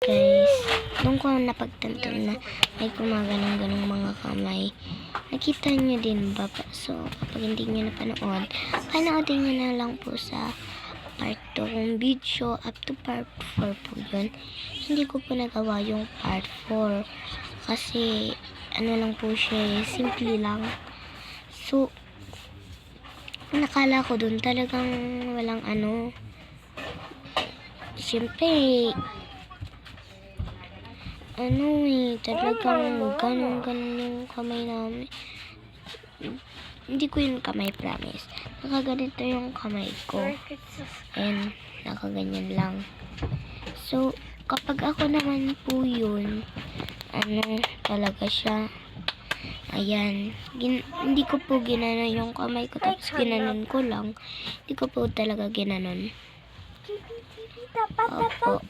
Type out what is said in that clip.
guys, doon ko napagtanto na may gumaganong-ganong mga kamay. Nakita nyo din ba? So, kapag hindi nyo napanood, panoodin nyo na lang po sa part 2 kong video. Up to part 4 po yun. Hindi ko po nagawa yung part 4 kasi ano lang po siya, simple lang. So, nakala ko dun talagang walang ano. Siyempre, talagang ganun yung kamay namin. Hindi ko yung kamay, promise. Nakaganito yung kamay ko. And, nakaganyan lang. So, kapag ako naman po yun, talaga siya. Ayan. Hindi ko po ginanon yung kamay ko, tapos ginanon ko lang. Hindi ko po talaga ginanon. Opo.